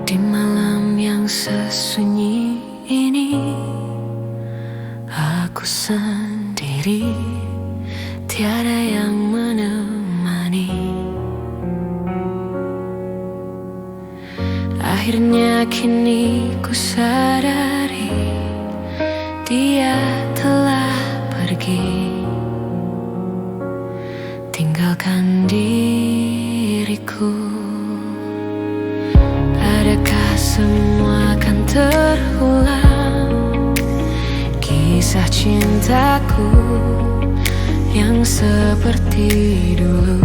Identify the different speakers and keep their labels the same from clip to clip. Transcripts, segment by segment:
Speaker 1: Di malam yang sesunyi ini, aku sendiri, tiada yang menemani. Akhirnya kini ku sadari dia telah pergi, tinggalkan diriku. Adakah semua akan terulang, kisah cintaku yang seperti dulu?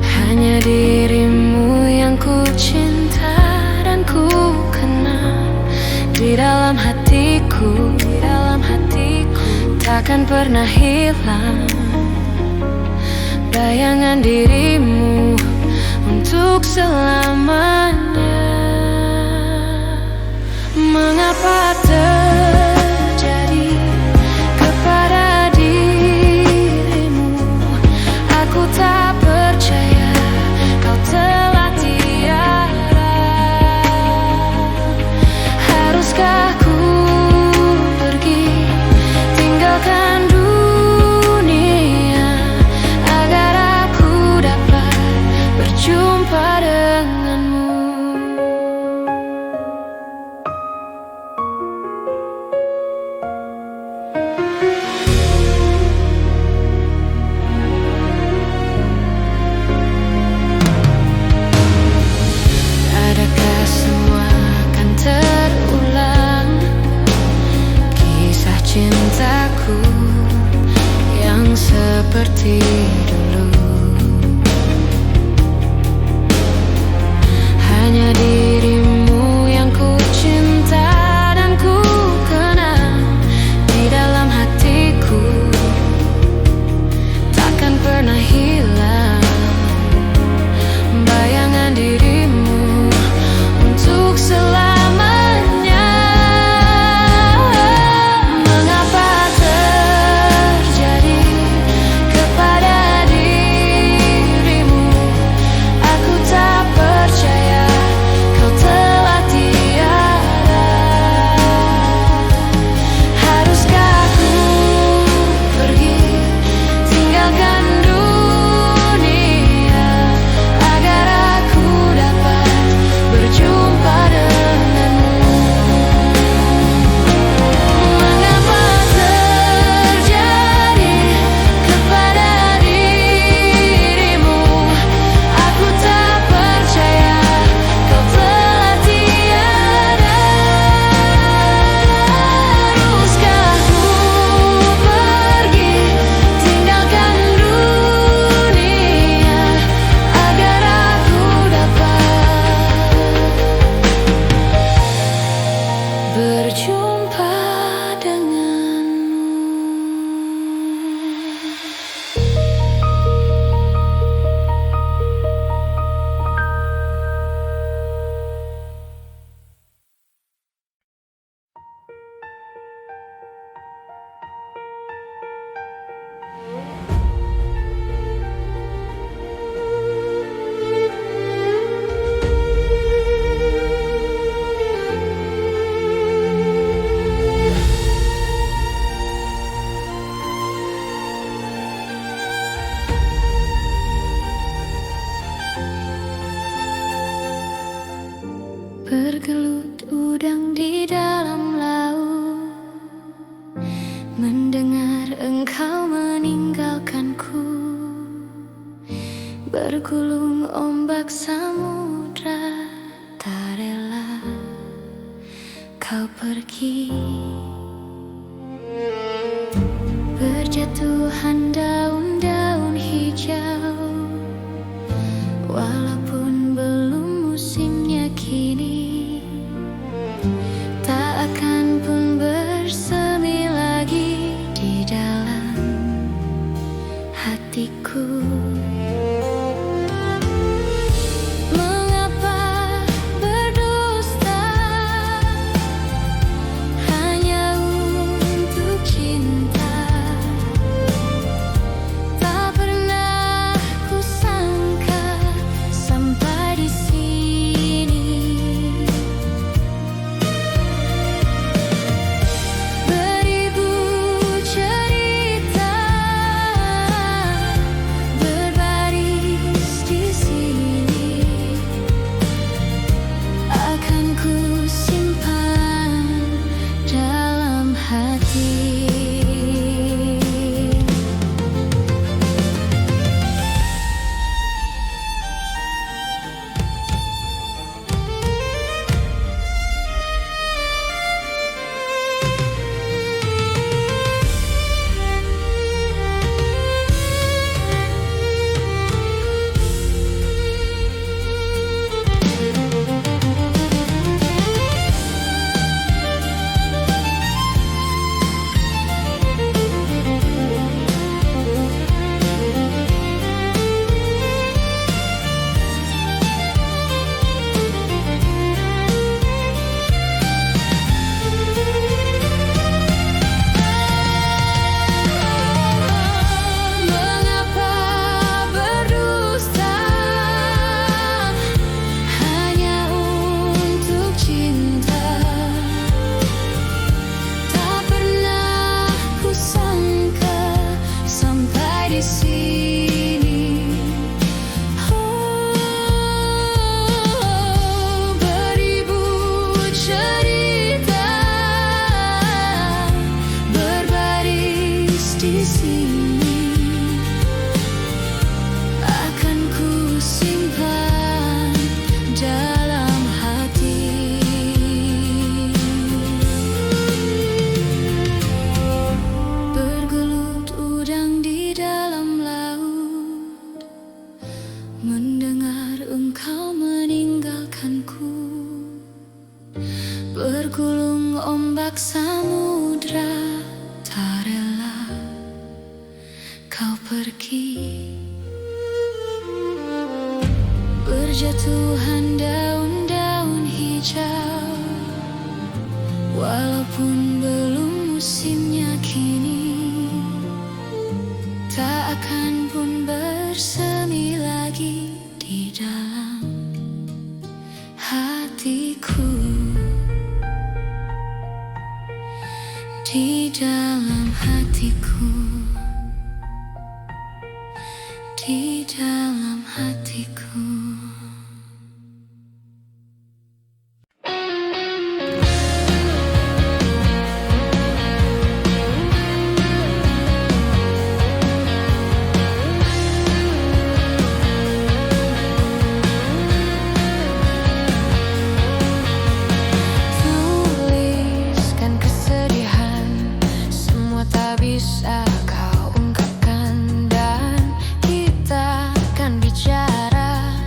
Speaker 1: Hanya dirimu yang ku cinta dan ku kenal di dalam hatiku, takkan pernah hilang bayangan dirimu untuk selamanya. Mengapa terjadi kepada dirimu? Aku tak percaya kau telah tiada. Haruskah ku pergi tinggalkan dunia agar aku dapat berjumpa denganmu? Adakah semua akan terulang, kisah cintaku yang seperti dulu? Hanya dirimu yang ku cinta dan ku kenal di dalam hatiku, takkan pernah hilang bayangan dirimu untuk selamanya. Mengapa terjadi kepada dirimu? Aku tak percaya kau telah tiada. Haruskah ku pergi tinggalkan dunia agar aku dapat berjumpa denganmu? Mengapa terjadi kepada dirimu? Aku tak percaya kau telah tiada. Haruskah ku pergi tinggalkan dunia agar aku dapat berjumpa denganmu? Bergelut udang di dalam laut, mendengar engkau meninggalkanku. Bergulung ombak samudra, tak rela kau pergi. Berjatuhan daun-daun hijau, walaupun belum musimnya kini, tak akan pun bersemi lagi di dalam hatiku. lagi. Berjatuhan daun-daun hijau, walaupun belum musimnya kini, tak akan pun bersemi lagi di dalam hatiku. Di dalam hatiku, di dalam hatiku. Tuliskan kesedihan, semua tak bisa kau ungkapkan, dan kita akan bicara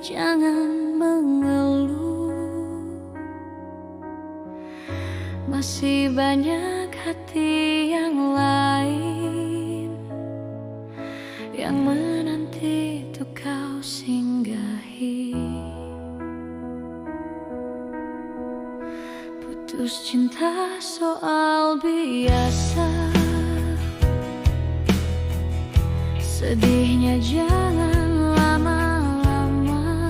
Speaker 1: jangan mengeluh. Masih banyak hati yang lain yang menanti untuk kau singgahi. Putus cinta soal biasa, sedihnya jangan lama-lama.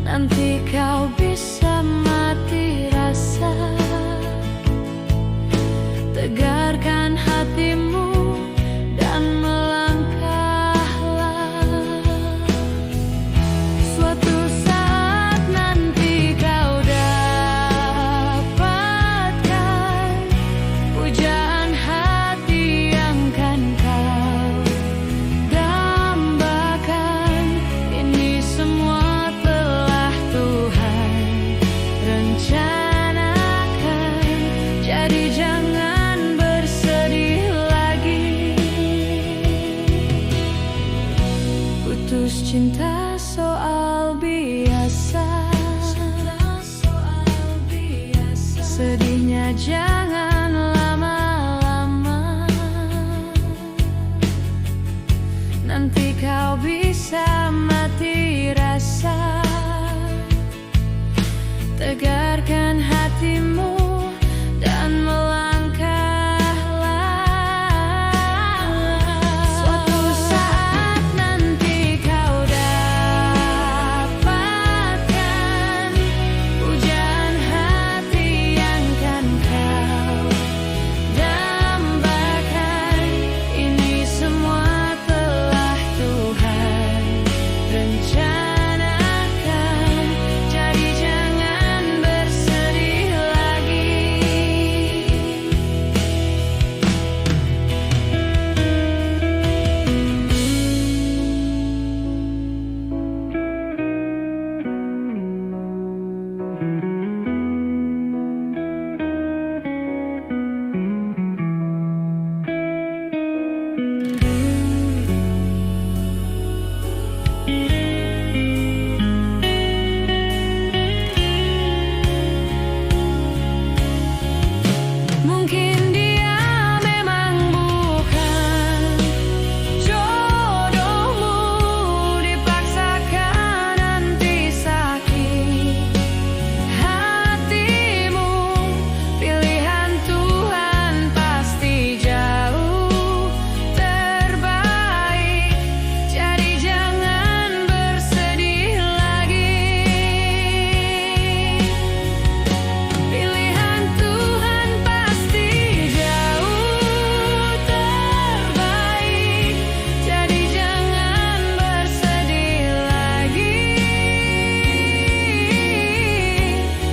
Speaker 1: Nanti kau bisa mati rasa. Tegarkan hatimu dan melangkahlah. Suatu saat nanti kau dapatkan pujaan hati yang kan kau dambakan. Ini semua telah Tuhan rencanakan, jadi jangan bersedih lagi. Putus cinta soal biasa, sedihnya jangan lama-lama. Nanti kau bisa mati rasa. Tegarkan hatimu dan melangkahlah. Suatu saat nanti kau dapatkan pujaan hati yang kan kau dambakan. Ini semua telah Tuhan rencanakan, jadi jangan bersedih lagi. Mungkin dia memang bukan jodohmu, dipaksakan nanti sakit hatimu. Pilihan Tuhan pasti jauh terbaik, jadi jangan bersedih lagi. Pilihan Tuhan pasti jauh terbaik, jadi jangan bersedih lagi.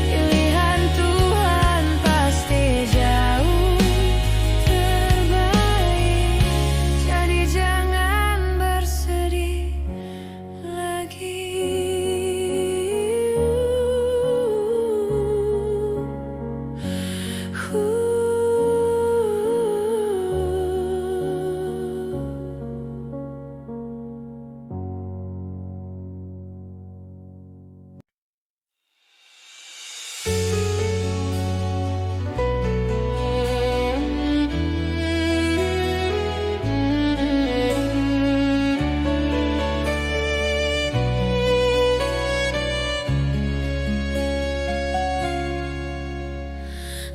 Speaker 1: Pilihan Tuhan pasti jauh terbaik, jadi jangan bersedih lagi.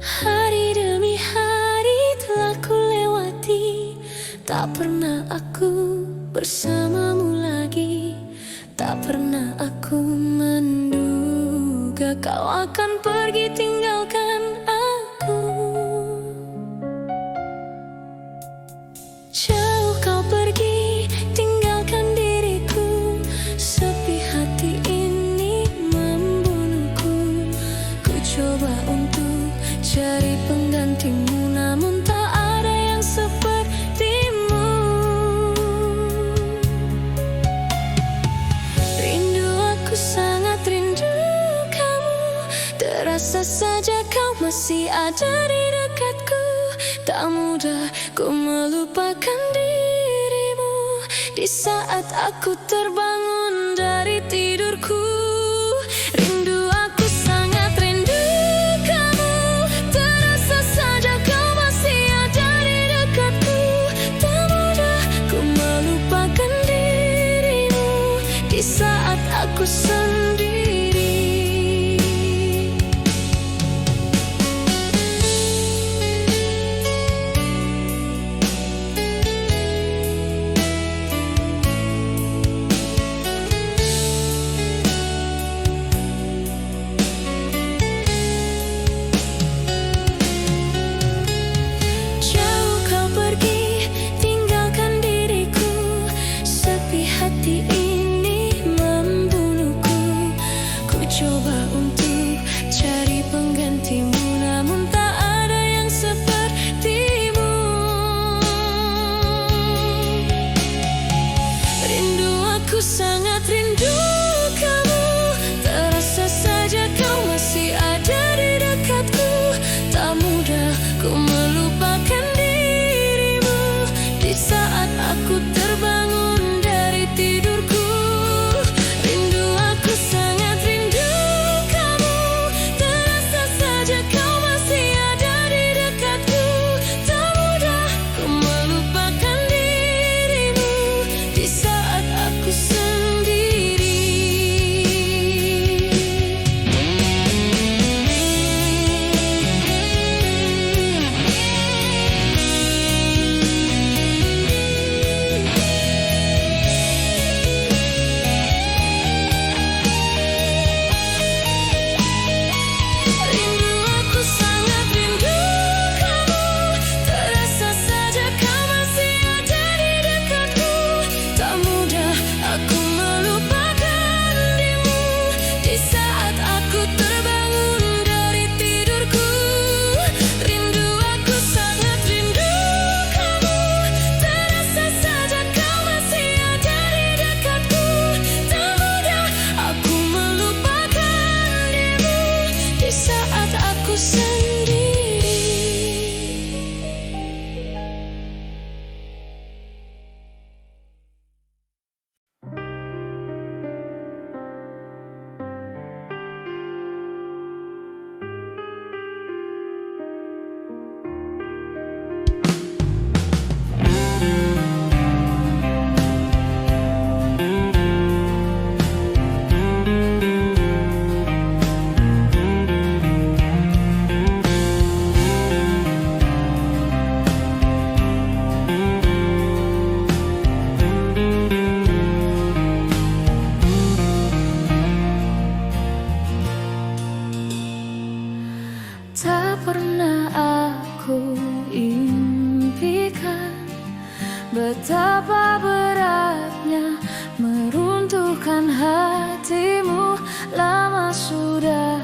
Speaker 1: Hari demi hari telah ku lewati, tak pernah aku bersamamu lagi. Tak pernah aku menduga kau akan pergi tinggalkan aku. Jauh kau pergi tinggalkan diriku, sepi hati ini membunuhku. Ku coba untuk cari penggantimu, namun tak ada yang sepertimu. Rindu aku, sangat rindu kamu. Terasa saja kau masih ada di dekatku. Tak mudah ku melupakan dirimu, di saat aku terbangun dari tidurku. Rindu, aku sangat rindu kamu. Terasa saja kau masih ada di dekatku. Tak mudah ku melupakan dirimu di saat aku sendiri. Sangat rindu kamu. Terasa saja kau masih ada di dekatku. Tak mudah ku melupakan dirimu di saat aku terbangun dari tidurku. Rindu, aku sangat rindu kamu. Terasa saja kau masih ada di dekatku. Tak mudah ku melupakan dirimu di saat aku sendiri. Betapa beratnya meruntuhkan hatimu. Lama sudah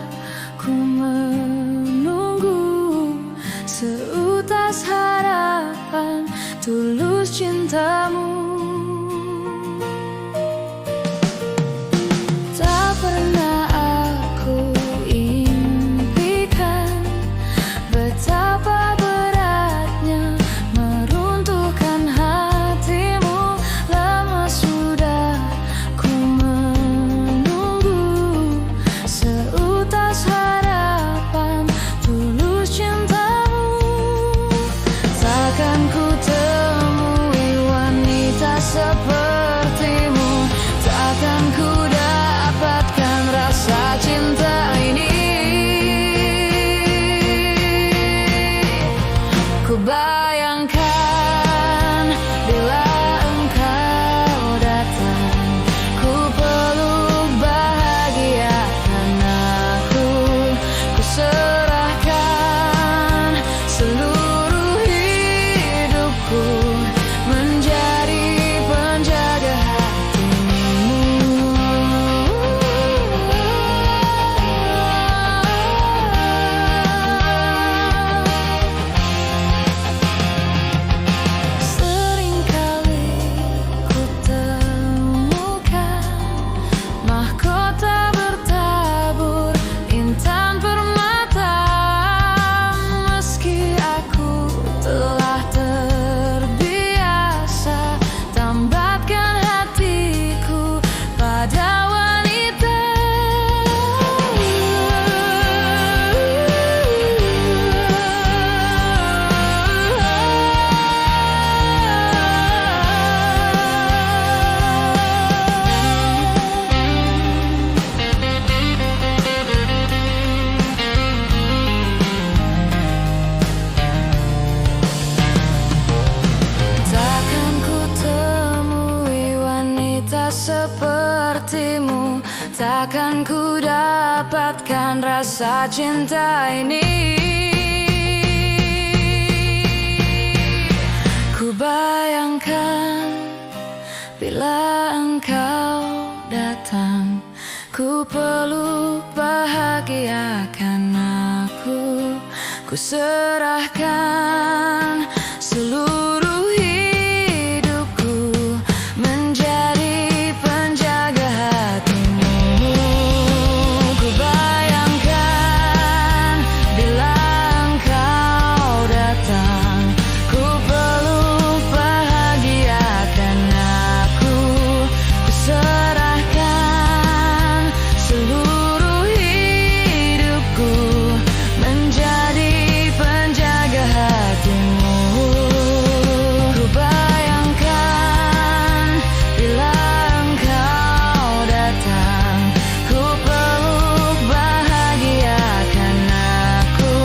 Speaker 1: ku menunggu seutas harapan tulus cintamu. Tak pernah aku impikan betapa beratnya meruntuhkan hatimu. Lama sudah ku menunggu mendapatkan rasa cinta ini. Ku bayangkan bila engkau datang, ku peluk bahagiakan aku. Ku serahkan seluruh hidupku menjadi penjaga hatimu. Ku bayangkan bila engkau datang, ku peluk bahagiakan aku. Ku serahkan seluruh hidupku menjadi penjaga hatimu. Ku bayangkan bila engkau datang, ku peluk bahagiakan aku.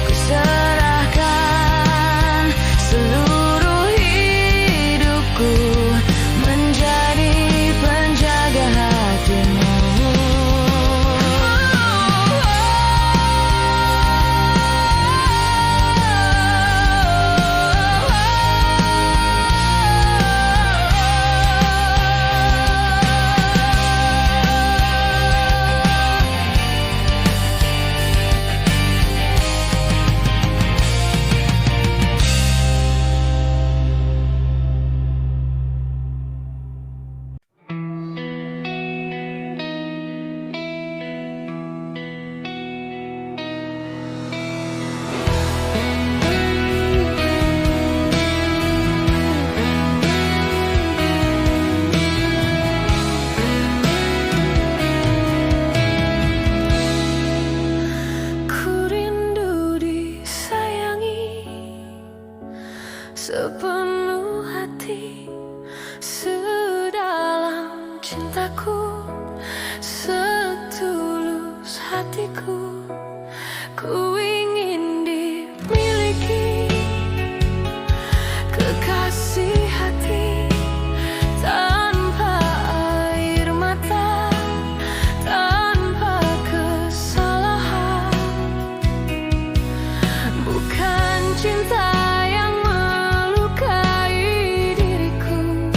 Speaker 1: Ku serahkan seluruh hidupku menjadi penjaga hatimu. Ku rindu disayangi sepenuh hati, sedalam cintaku, setulus hatiku. Ku ingin dimiliki kekasih hati, tanpa air mata, tanpa kesalahan. Bukan cinta yang melukai diriku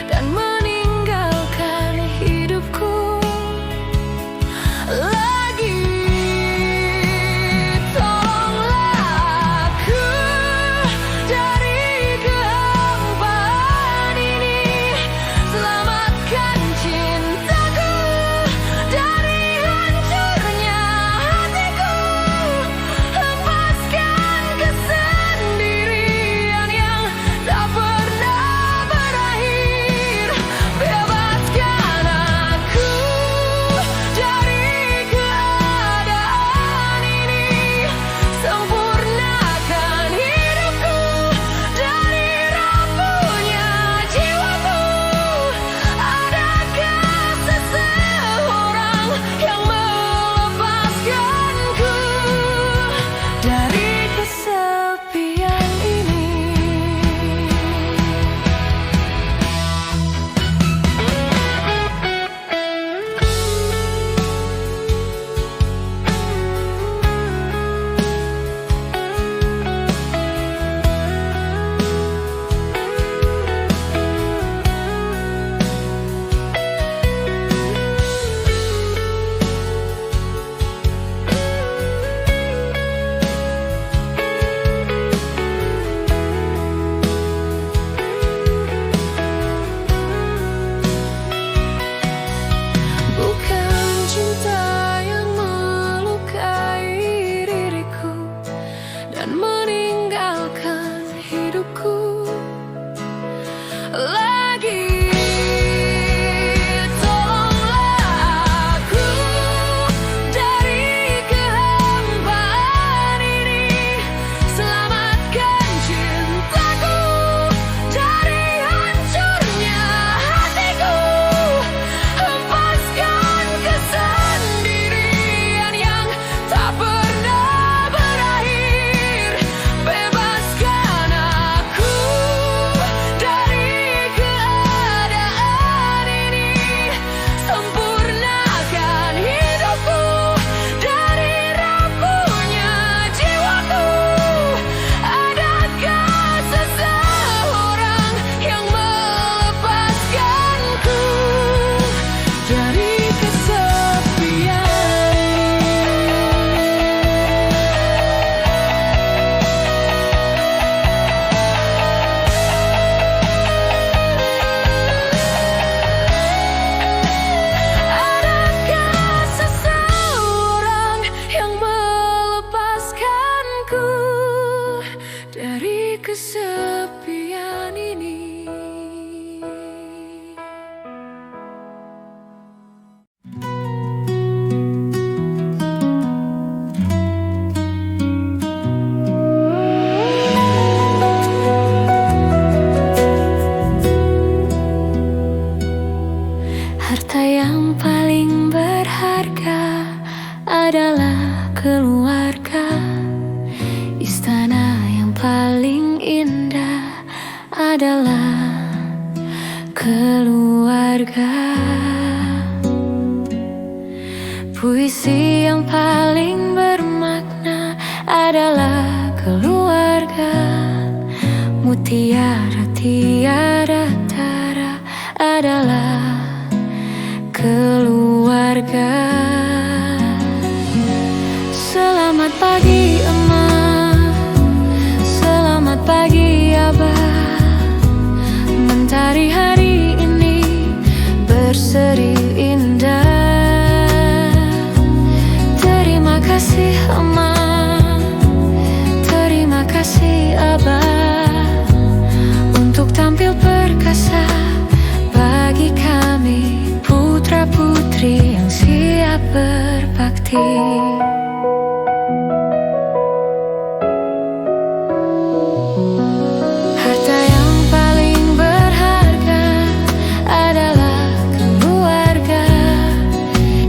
Speaker 1: dan meninggalkan hidupku lagi adalah keluarga. Istana yang paling indah adalah keluarga. Puisi yang paling bermakna adalah keluarga. Mutiara tiada tara adalah keluarga. Selamat pagi Emak, selamat pagi Abah. Mentari hari ini berseri indah. Terima kasih Emak, terima kasih Abah, untuk tampil perkasa bagi kami putra-putri yang siap berbakti. Harta yang paling berharga adalah keluarga.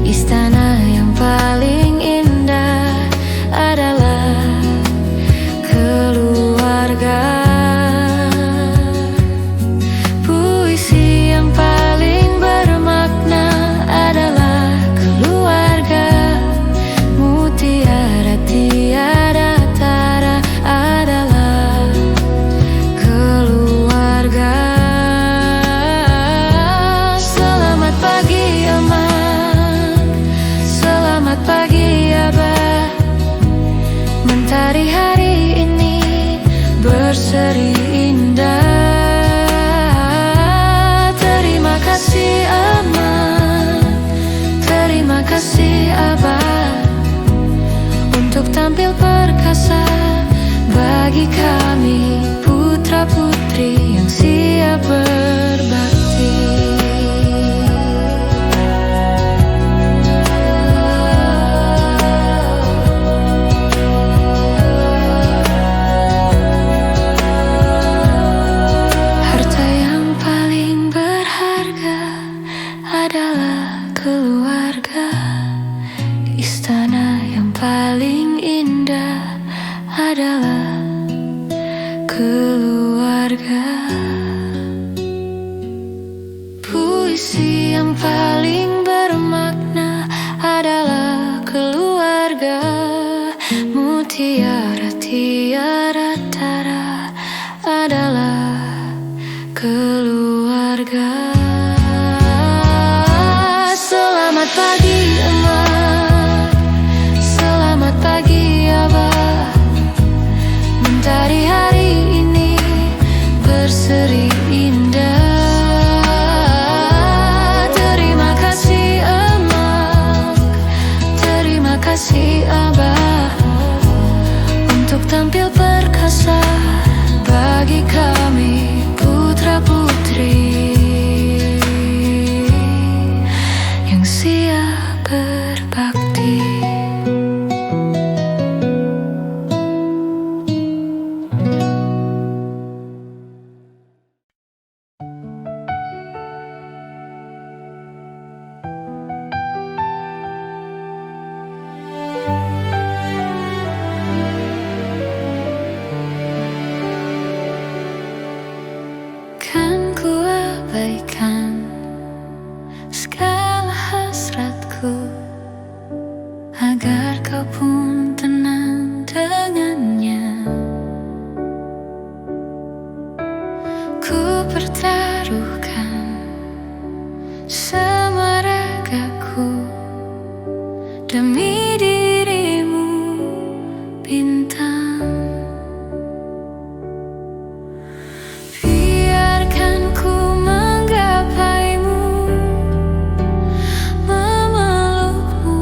Speaker 1: Istana yang paling indah adalah keluarga. Puisi yang paling bermakna adalah keluarga. Mutiara tiada tara adalah keluarga. Selamat pagi Emak, selamat pagi Abah. Mentari hari ini berseri indah. Terima kasih Emak, terima kasih Abah, untuk tampil perkasa bagi kami putra-putri yang siap berbakti. Harta yang paling berharga adalah keluarga. Istana yang paling indah adalah keluarga. Puisi yang paling bermakna adalah keluarga. Mutiara tiada tara adalah keluarga. Selamat pagi Emak, selamat pagi Abah. Mentari hari ini berseri indah. Terima kasih Emak, terima kasih Abah, untuk tampil perkasa bagi kami putra-putri yang siap berbakti. Kan ku abaikan segala hasratku, agar kau pun tenang dengannya. Ku pertaruhkan semua ragaku demi dirimu bintang. Biarkan ku menggapaimu, memelukmu,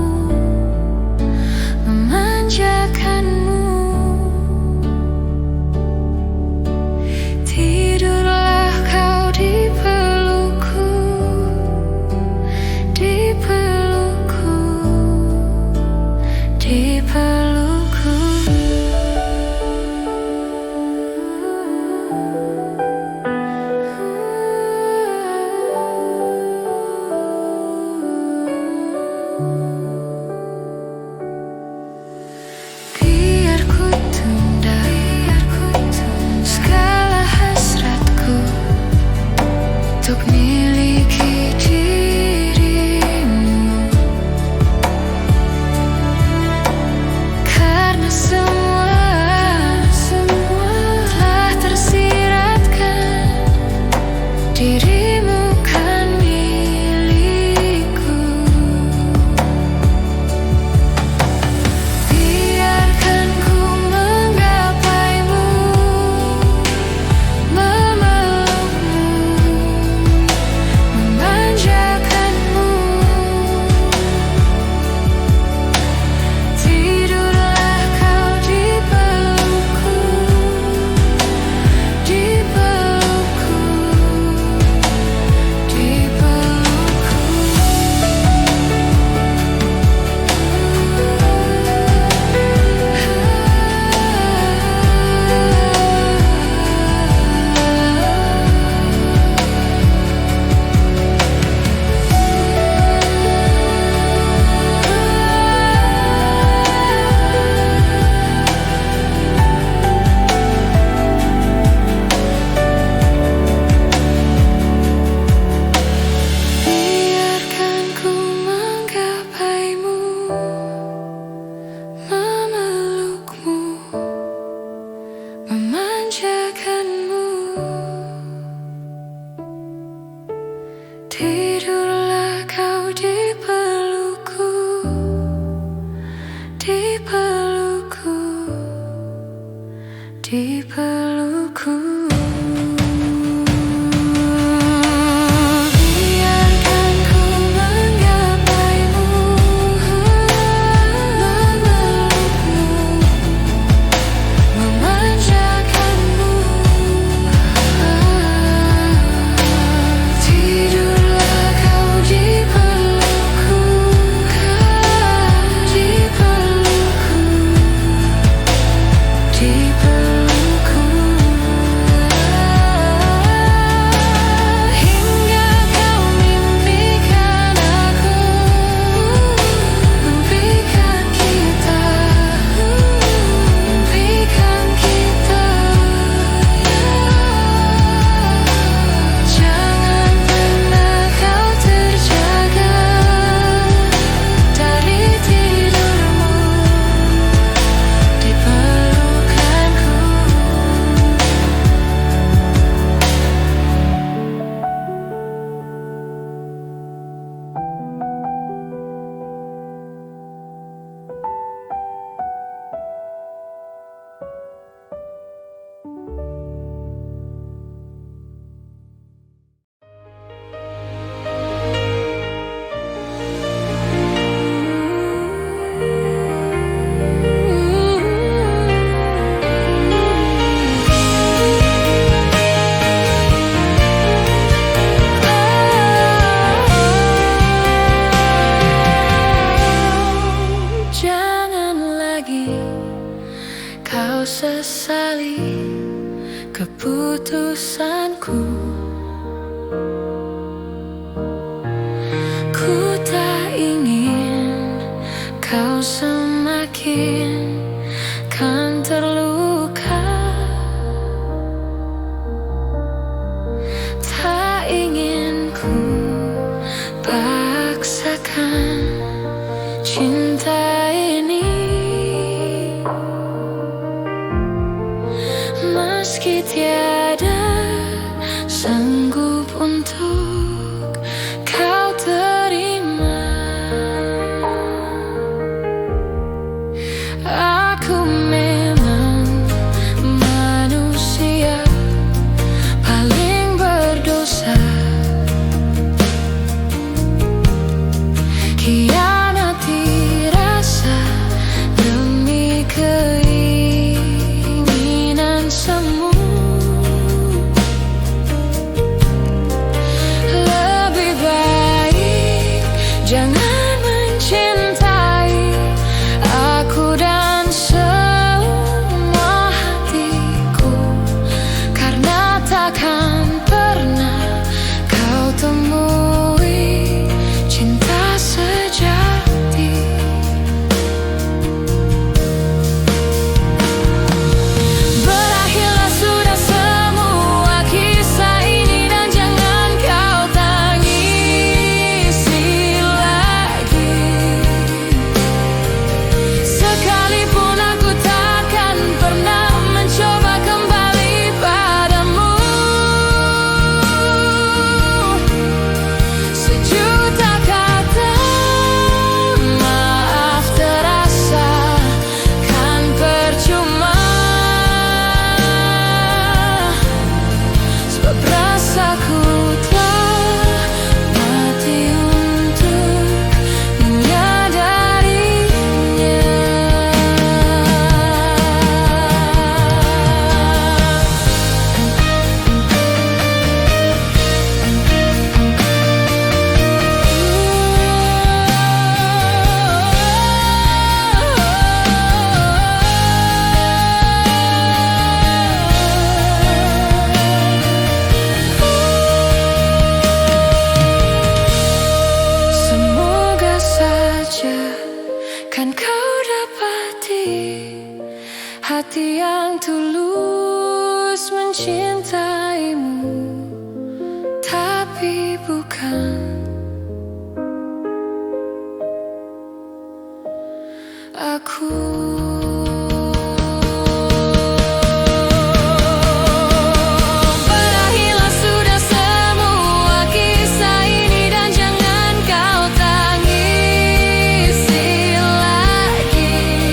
Speaker 1: di pelukku, di pelukku. Biarkan ku menggapaimu, memelukmu, memanjakanmu. Tidurlah kau di pelukku, di pelukku, di pelukku. Hingga kau mimpikan aku, mimpikan kita, mimpikan kita. Jangan pernah kau terjaga dari tidurmu di pelukanku. Jangan lagi kau sesali keputusanku. Ku tak ingin kau semakin kan terluka. Tak ingin ku paksakan cinta ini, meski tiada sanggup untuk kau terima. Aku memang manusia paling berdosa, khianati rasa demi keinginan semu. Lebih baik jangan mencintai aku dan semua hatiku, karena takkan pernah kau temui cinta sejati. Berakhirlah sudah semua kisah ini dan jangan kau tangisi lagi. Sekalipun aku takkan pernah mencoba kembali padamu. Sejuta kata maaf terasa kan percuma, sebab rasaku telah mati untuk menyadarinya. Semoga saja kan kau dapati hati yang tulus mencintaimu, tapi bukan aku. Berakhirlah sudah semua kisah ini dan jangan kau tangisi lagi.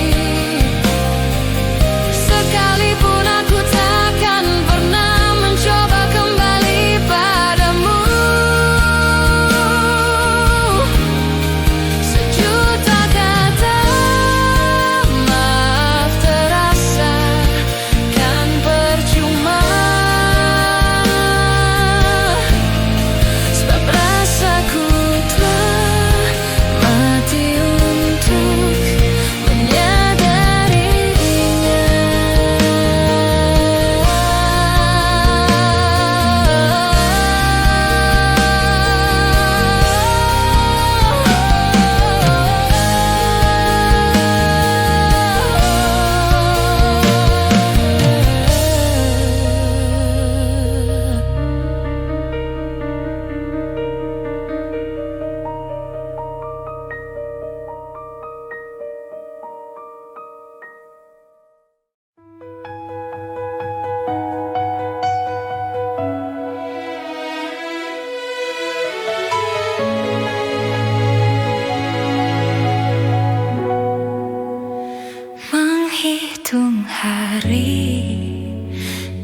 Speaker 1: hari,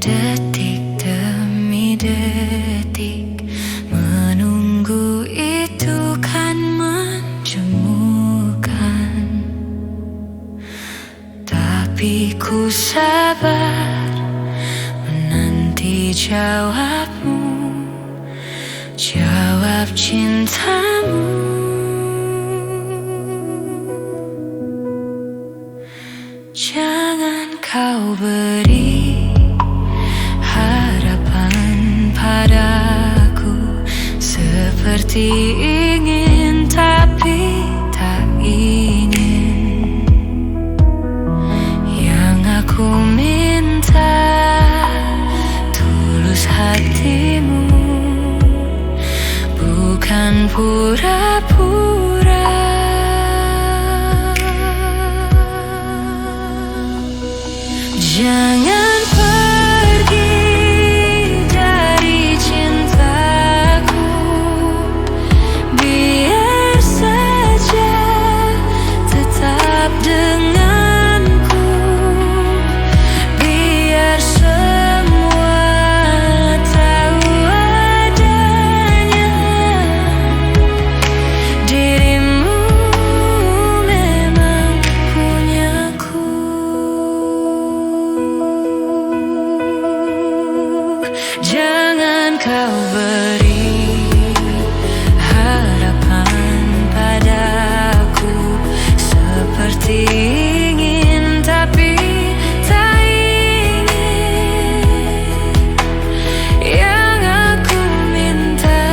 Speaker 1: detik demi detik, menunggu itu kan menjemukan. Tapi ku sabar menanti jawabmu, jawab cintamu. Jangan kau beri harapan padaku, seperti ingin tapi tak ingin. Yang aku minta tulus hatimu, bukan pura-pura. Jangan pergi dari cintaku, biar saja tetap denganku, biar semua tahu adanya dirimu memang punyaku. Jangan kau beri harapan padaku, seperti ingin tapi tak ingin. Yang aku minta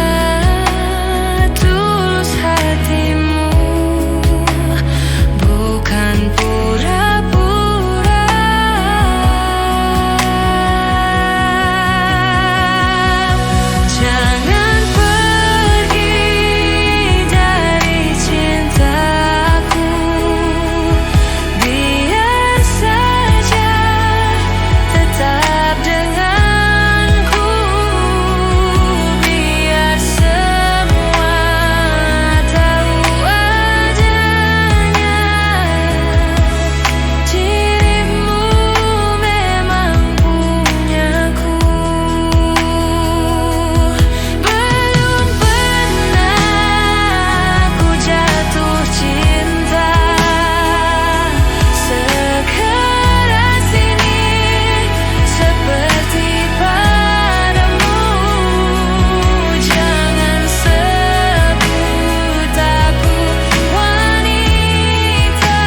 Speaker 1: tulus hatimu, bukan pura-pura. Jangan pergi dari cintaku, biar saja tetap denganku, biar semua tahu adanya dirimu memang punyaku. Belum pernah ku jatuh cinta sekeras ini seperti padamu. Jangan sebut aku wanita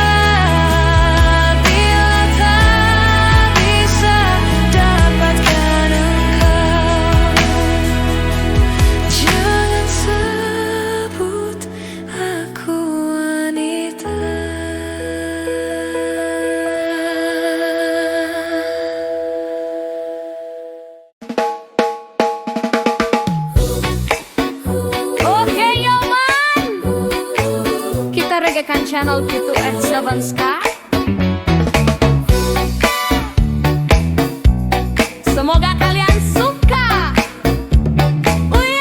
Speaker 1: bila tak bisa dapatkan engkau. Jangan sebut aku wanita.
Speaker 2: Oke Yoman, kita reggaekan channel Pitu at Seven Sky. Semoga kalian suka. Uye!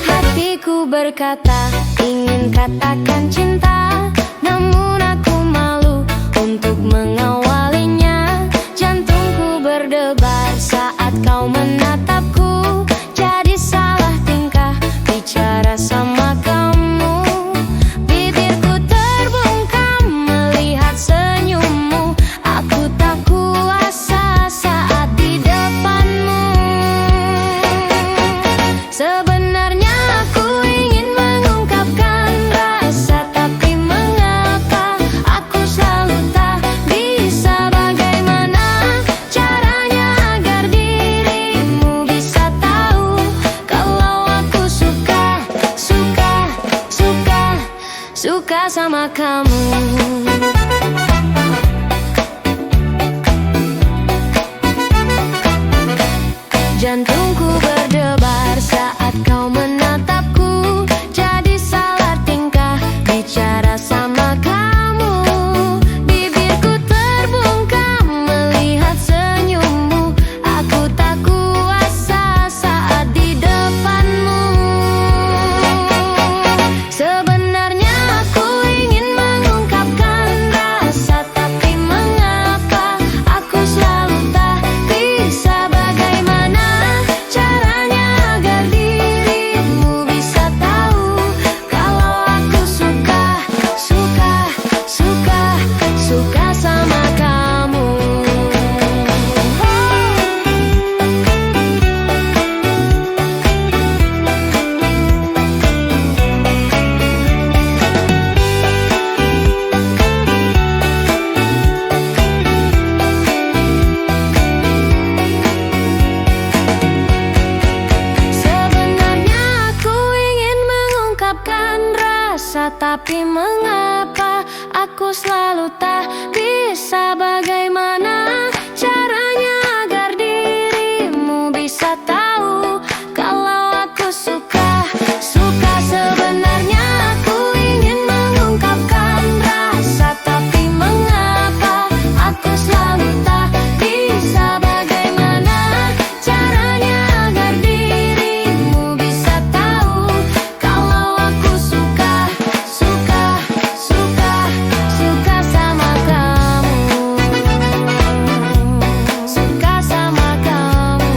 Speaker 1: Hatiku berkata ingin katakan cinta, namun aku malu untuk mengawalinya. Jantungku berdebar saat kau menatapku, jadi salah tingkah bicara sama kamu. Bibirku terbungkam melihat senyummu, aku tak kuasa saat di depanmu. Sebenarnya aku ingin mengungkapkan rasa, tapi mengapa aku selalu tak bisa. Bagaimana caranya agar dirimu bisa tahu kalau aku suka, suka, suka, suka sama kamu. Jantungku berdebar saat kau menatapku, jadi salah tingkah bicara sama kamu. Tapi mengapa aku selalu tak bisa, bagaimana caranya agar dirimu bisa tahu kalau aku suka. Suka sebenarnya aku ingin mengungkapkan rasa, tapi mengapa aku selalu tak bisa, bagaimana caranya agar dirimu bisa tahu kalau aku suka, suka, suka, suka sama kamu, suka sama kamu.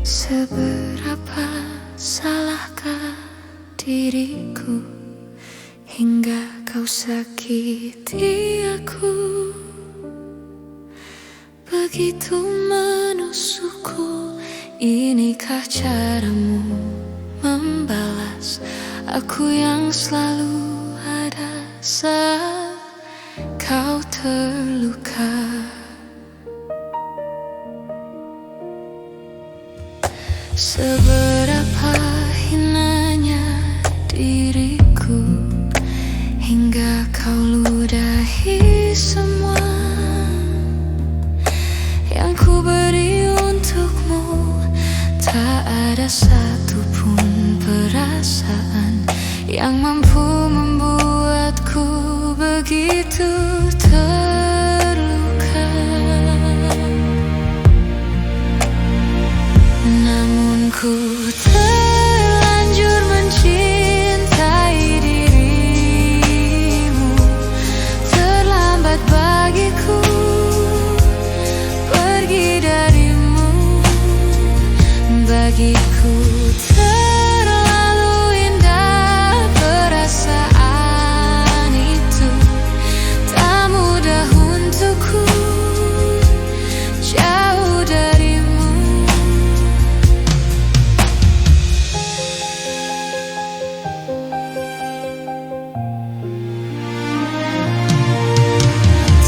Speaker 1: Seberapa salahkah diriku hingga kau sakiti aku, begitu menusukku. Inikah caramu membalas aku yang selalu ada saat kau terluka? Seberapa hinanya diriku hingga kau ludahi semua yang ku beri untukmu. Tak ada satupun perasaan yang mampu membuatku begitu terluka. Namun ku terlanjur mencintai dirimu. Terlambat bagiku pergi darimu. Bagiku terlalu indah perasaan itu. Tak mudah untukku jauh darimu.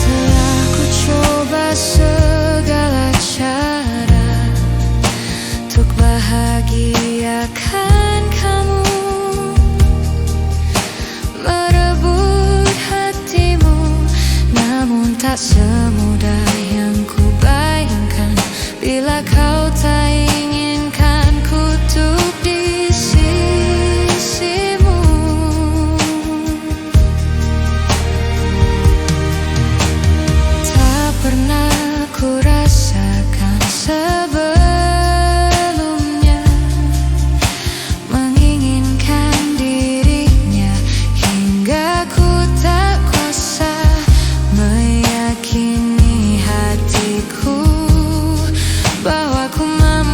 Speaker 1: Telah ku coba segala cara untuk bahagiakan kamu, merebut hatimu, namun tak semudah yang ku bayangkan. Bila kau tak inginkan ku untuk di sisimu, tak pernah ku rasakan sebelumnya menginginkan dirinya, hingga ku tak kuasa meyakini hatiku bahwa ku mampu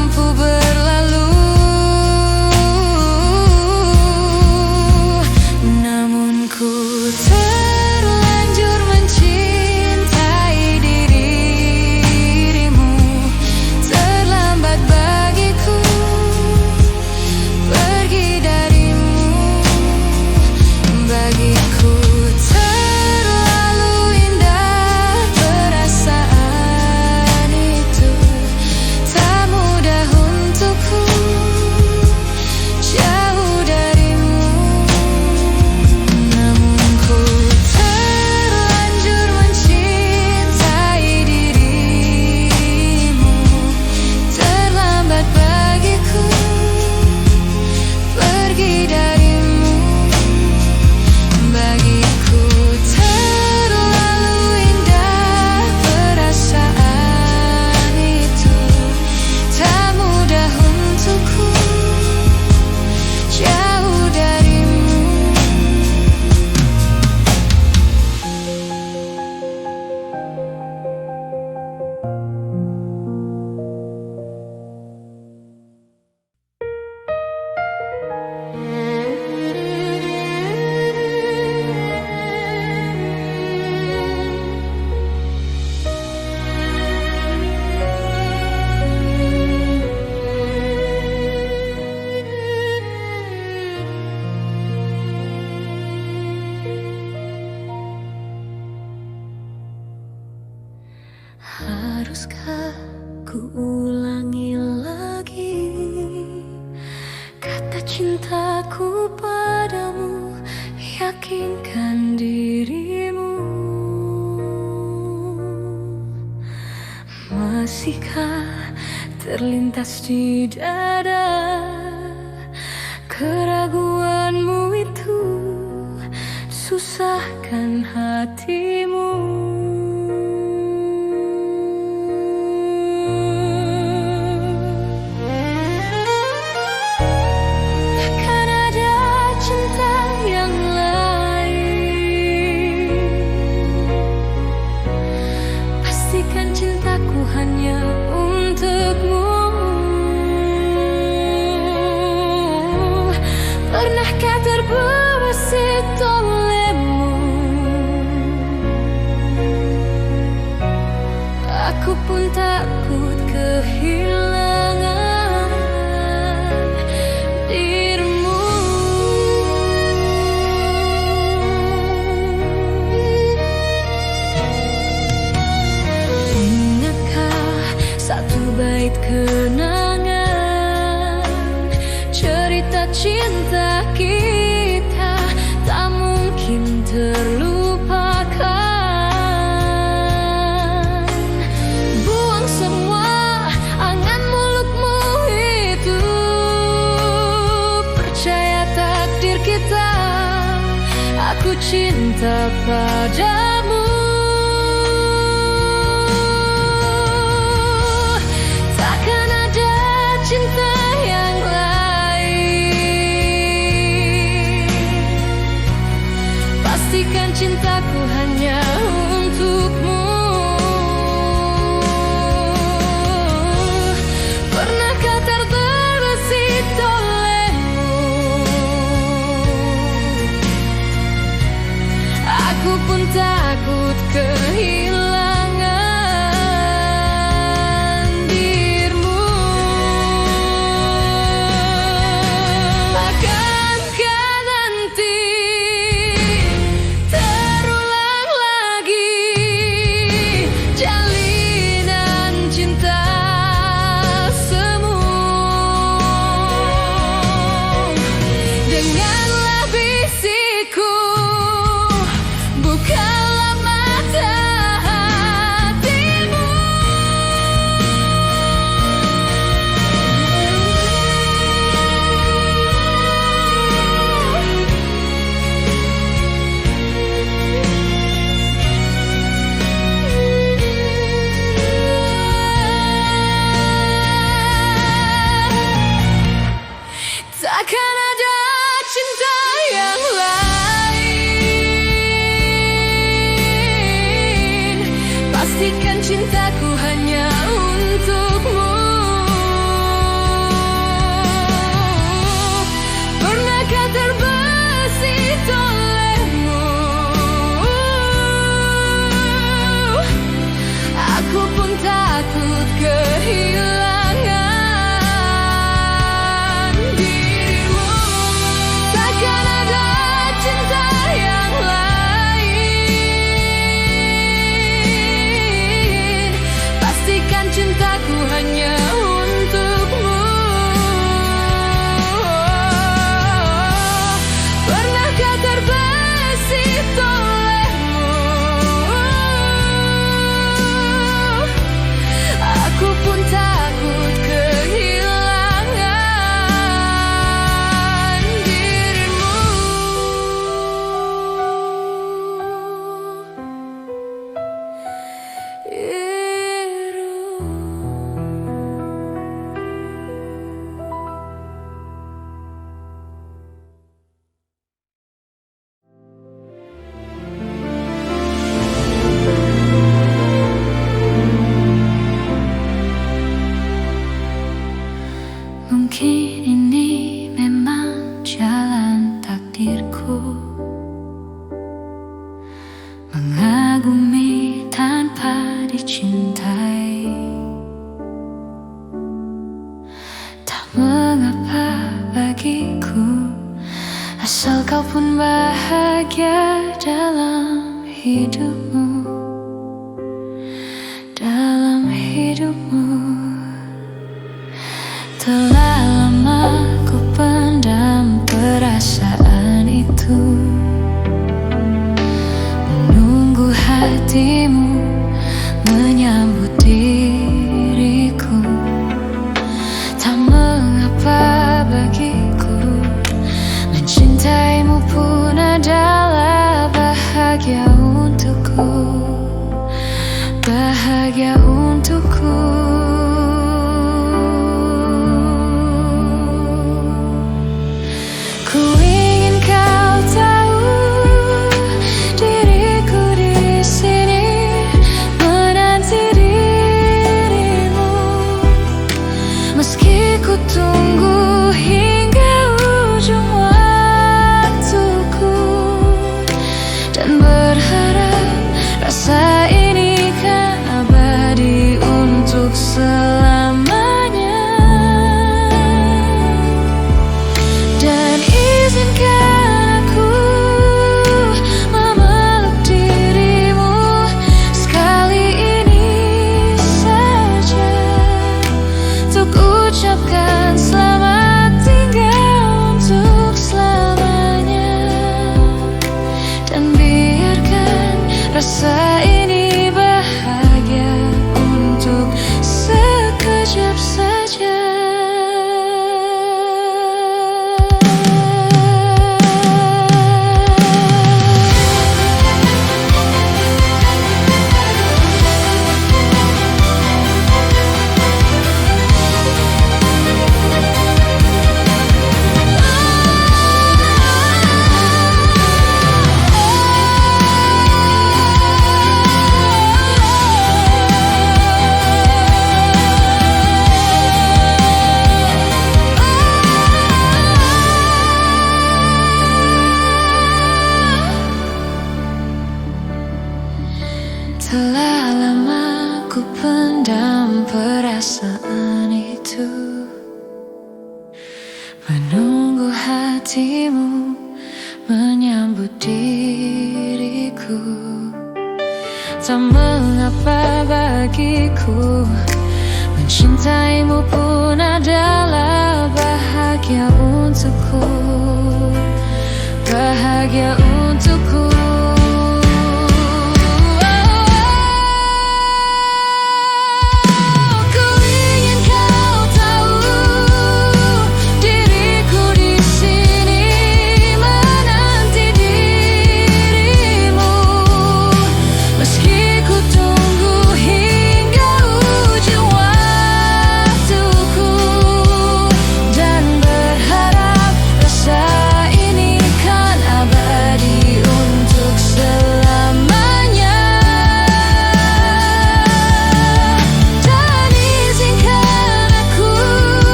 Speaker 1: cintaku padamu, yakinkan dirimu. Masihkah terlintas di dada keraguanmu itu, susahkan hatimu. Takkan ada cinta yang lain, pastikan cintaku hanya untukmu. Pernahkah terbesit olehmu? Aku pun takut kehilangan dirimu. Ingatkah satu bait kenangan, cerita cinta kita tak mungkin terlupakan. Buang semua angan mulutmu itu, percaya takdir kita, aku cinta padamu. Takkan ada cinta yang lain, pastikan cintaku hanya untukmu. Pernahkah terbesit olehmu? Aku pun takut kehilangan dirimu. Akankah nanti terulang lagi jalinan cinta semu? Dengarlah bisikku, bukalah mata hatimu. Takkan ada cinta yang lain, pastikan cintaku hanya untukmu. Pernahkah terbesit olehmu? Aku pun takut kehilangan dirimu. Takkan ada cinta yang lain, pastikan cintaku hanya untukmu. Pernahkah terbesit olehmu? Aku pun takut kehilangan dirimu. Mungkin ini memang jalan takdirku, mengagumi tanpa dicintai. Tak mengapa bagiku, asal kau pun bahagia dalam hidupmu, dalam hidupmu. Telah lama ku pendam hatimu menyambut diriku. Tak mengapa bagiku, mencintaimu pun adalah bahagia untukku, bahagia untukku. Ku ingin kau tahu, diriku di sini menanti dirimu. Meski ku tunggu hingga ujung waktuku, dan berharap rasa ini kan abadi untuk selamanya. Dan izinkan aku memeluk dirimu sekali ini saja, untuk ucapkan selamat tinggal untuk selamanya. Dan biarkan rasa ini bahagia untuk sekejap saja. Telah lama ku pendam perasaan itu, menunggu hatimu menyambut diriku. Tak mengapa bagiku, mencintaimu pun adalah bahagia untukku, bahagia untukku.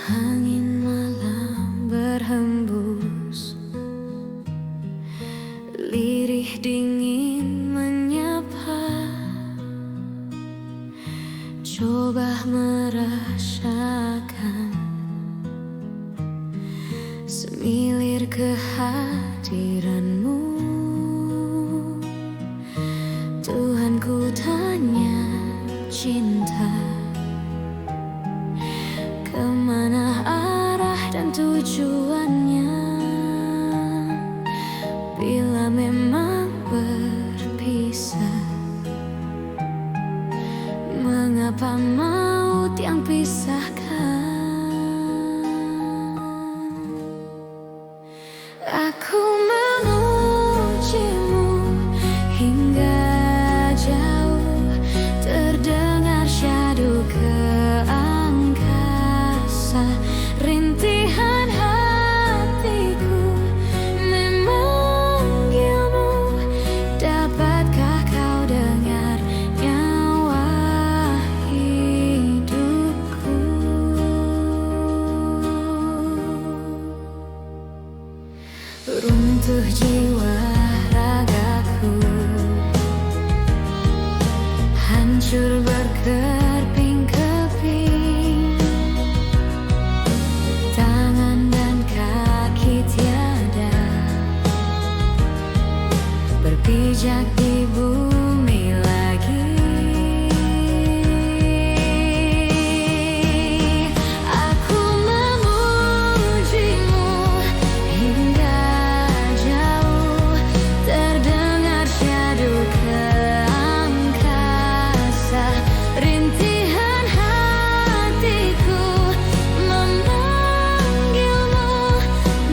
Speaker 1: Angin malam berhembus, lirih dingin menyapa. Coba merasakan semilir kehadiranmu. Tuhan ku tanya cinta, kemana arah dan tujuannya? Bila memang berpisah, mengapa maut yang pisahkan? Aku memujimu hingga jauh, terdengar syahdu ke angkasa, rintihan hati hancur berkeping-keping, tangan dan kaki tiada berpijak di bumi lagi. Aku memujimu hingga jauh, terdengar syahdu ke angkasa. Rintihan hatiku memanggilmu,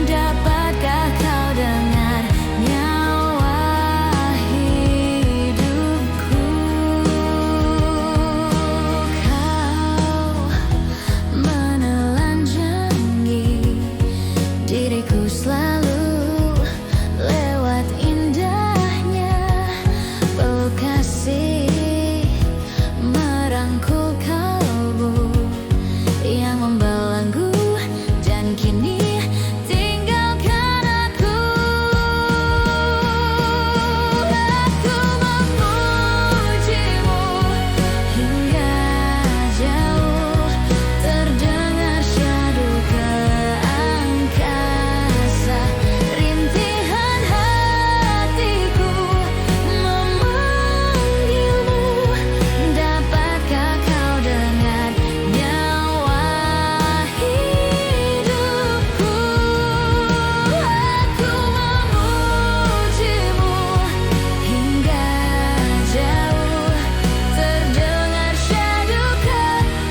Speaker 1: dapatkah kau dengar nyawa hidupku? Kau menelanjangi diriku selalu lewat indahnya peluk kasih, merangkul kalbu yang membelenggu, dan kini tinggalkan aku. Aku memujimu hingga jauh, terdengar syahdu ke angkasa. Rintihan hatiku memanggilmu, dapatkah kau dengar nyawa hidupku? Aku memujimu hingga jauh, terdengar syahdu ke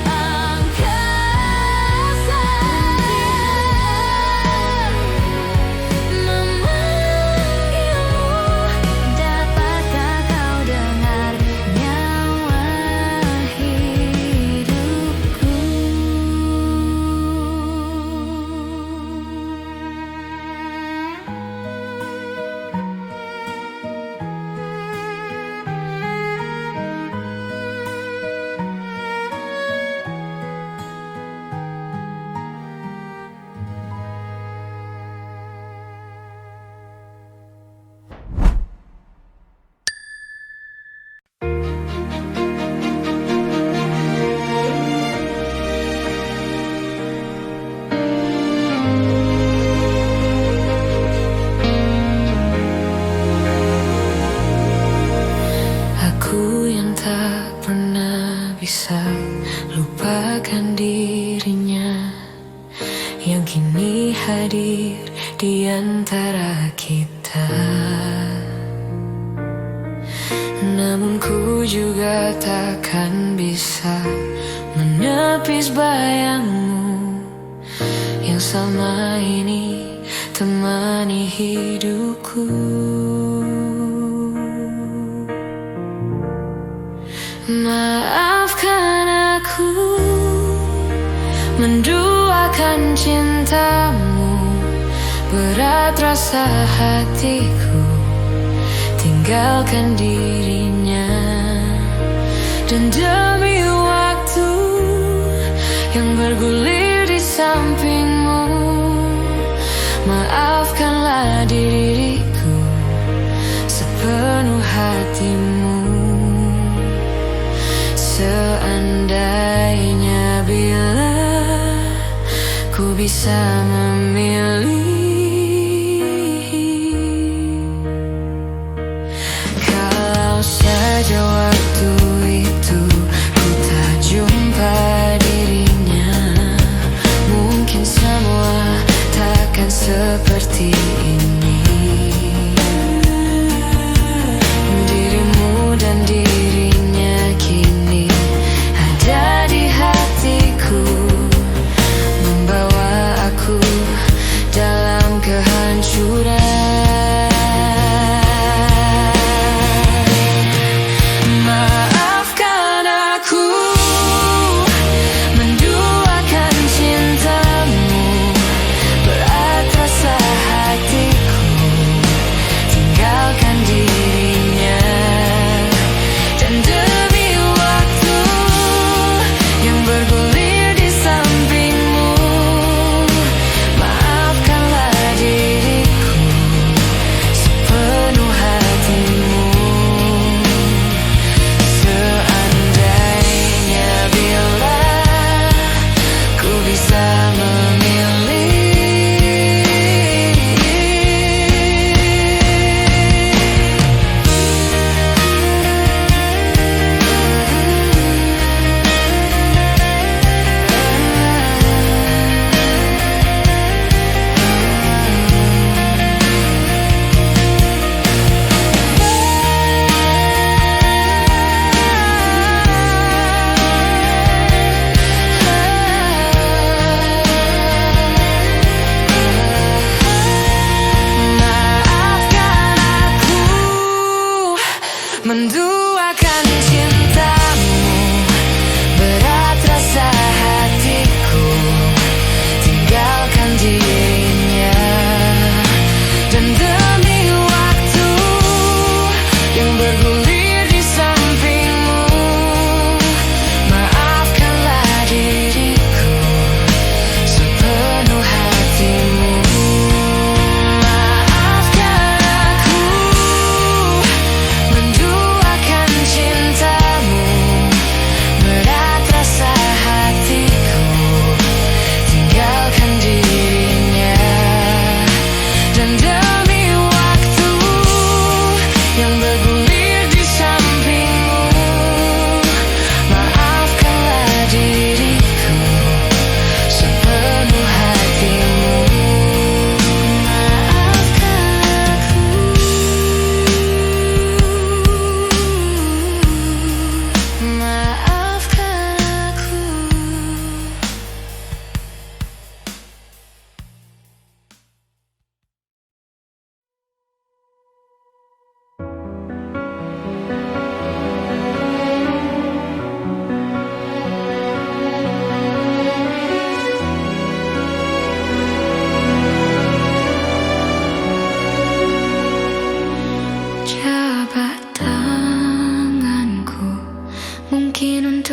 Speaker 1: angkasa. Memanggilmu, dapatkah kau dengar nyawa hidupku? Aku yang tak pernah bisa lupakan dirinya, yang kini hadir di antara kita. Namun ku juga takkan bisa menepis bayangmu yang selama ini temani hidupku. Maafkan aku menduakan cintamu, berat rasa hatiku tinggalkan dirinya. Dan demi waktu yang bergulir di sampingmu, maafkanlah diriku sepenuh hatimu. Seandainya bila ku bisa memilih, kalau saja waktu itu ku tak jumpa dirinya, mungkin semua takkan seperti ini. Dirimu dan dirinya kini ada di hatiku, membawa aku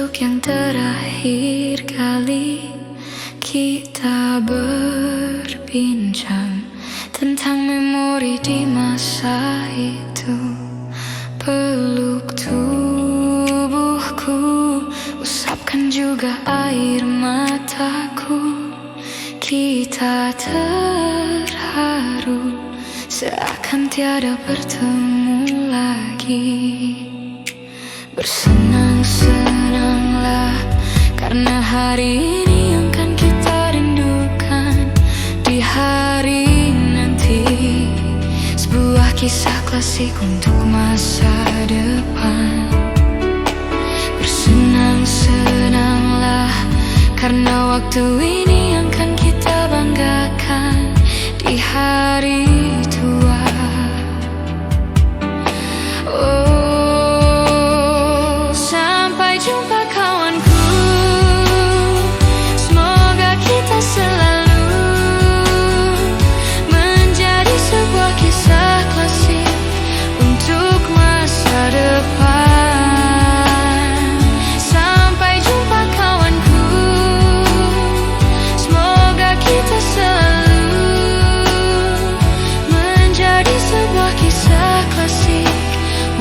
Speaker 1: Untuk yang terakhir kali kita berbincang tentang memori di masa itu. Peluk tubuhku, usapkan juga air mataku. Kita terharu seakan tiada bertemu lagi. Bersenang-senanglah karena hari ini yang kan kita rindukan. Di hari nanti sebuah kisah klasik untuk masa depan. Bersenang-senanglah karena waktu ini yang kan kita banggakan. Di hari tua, oh, sampai jumpa kawanku. Semoga kita selalu menjadi sebuah kisah klasik untuk masa depan. Sampai jumpa kawanku. Semoga kita selalu menjadi sebuah kisah klasik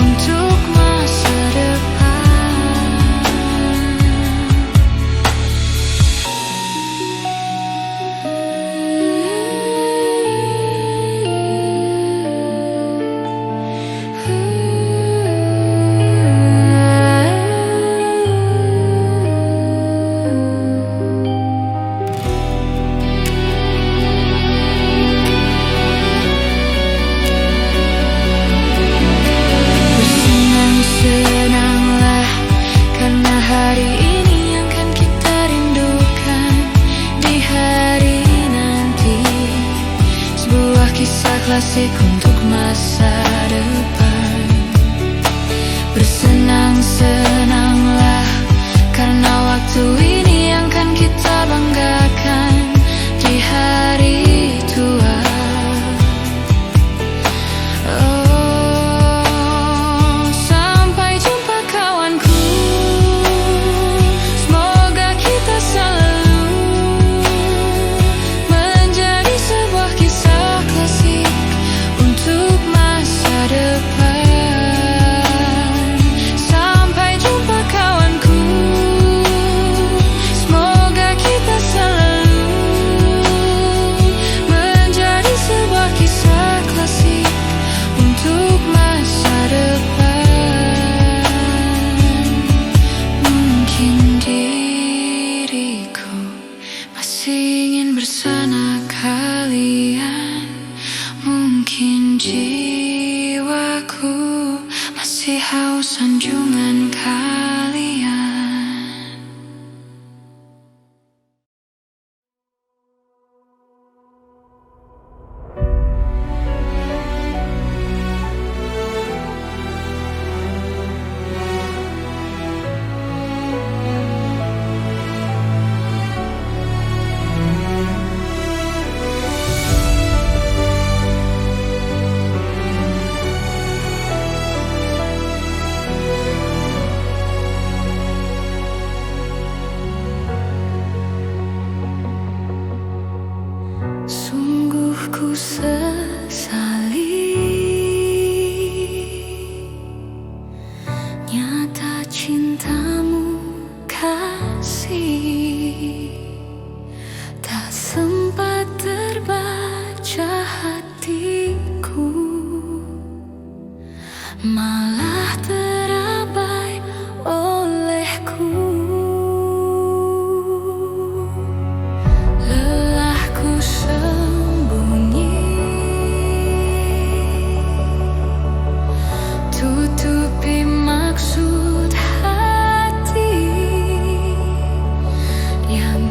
Speaker 1: untuk masa depan. Bersenang-senanglah karena hari ini yang kan kita rindukan. Di hari nanti sebuah kisah klasik untuk masa depan. Bersenang-senanglah karena waktu ini yang kan kita banggakan. Di hari tua, oh, sampai jumpa kawanku. Semoga kita selalu menjadi sebuah kisah klasik untuk masa depan. Sampai jumpa kawanku. Semoga kita selalu menjadi sebuah kisah klasik untuk masa depan. Mungkin diriku masih ingin bersama kalian. Mungkin jiwaku masih haus sanjungan kalian. Sungguh ku sesali, nyata cintamu kasih. Tak sempat terbaca hatiku, malah terabai olehku. Lelahku sembunyi, tutupi maksud hati yang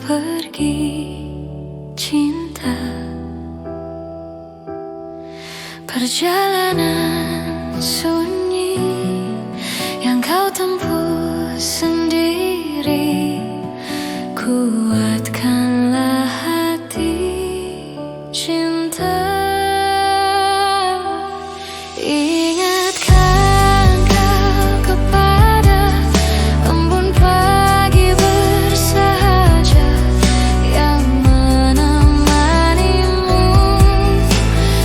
Speaker 1: pergi, cinta. Perjalanan sunyi yang kau tempuh sendiri, kuatkanlah hati cinta. Ingatkan kau kepada embun pagi bersahaja yang menemanimu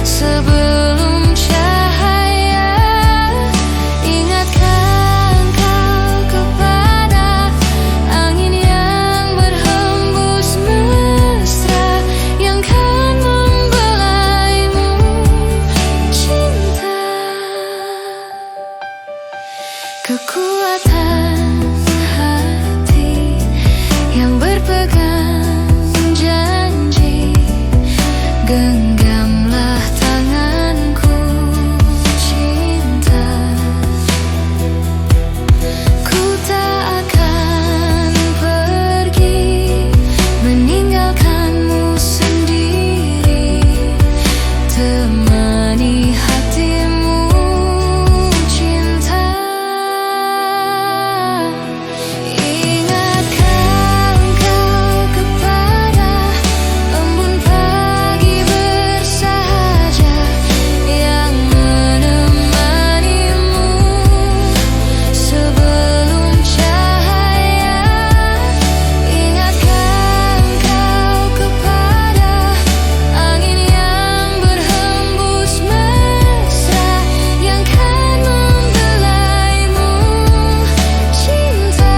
Speaker 1: sebelum cahaya. Ingatkan kau kepada angin yang berhembus mesra yang kan membelaimu cinta. Kekuatan hati yang berpegang janji, genggamlah tanganku cinta. Ku tak akan pergi meninggalkanmu sendiri, temani hatimu cinta. Ingatkan kau kepada embun pagi bersahaja yang menemanimu sebelum cahaya. Ingatkan kau kepada angin yang berhembus mesra yang kan membelaimu cinta.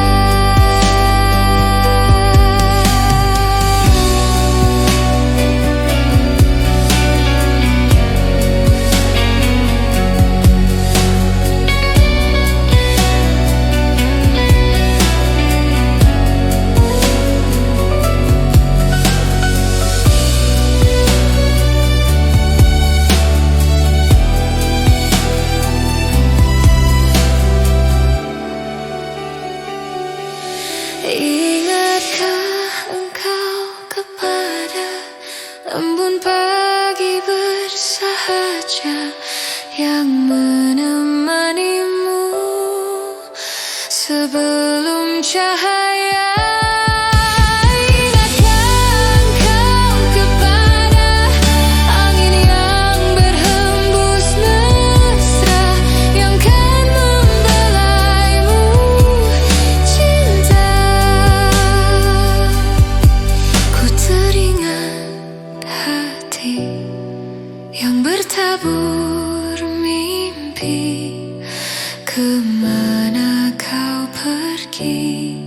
Speaker 1: Ingatkah engkau kepada embun pagi bersahaja yang menemanimu sebelum cahaya. Ingatkan kau kepada angin yang berhembus mesra yang kan membelaimu cinta. Ku teringat hati yang bertabur mimpi, kemana kau pergi.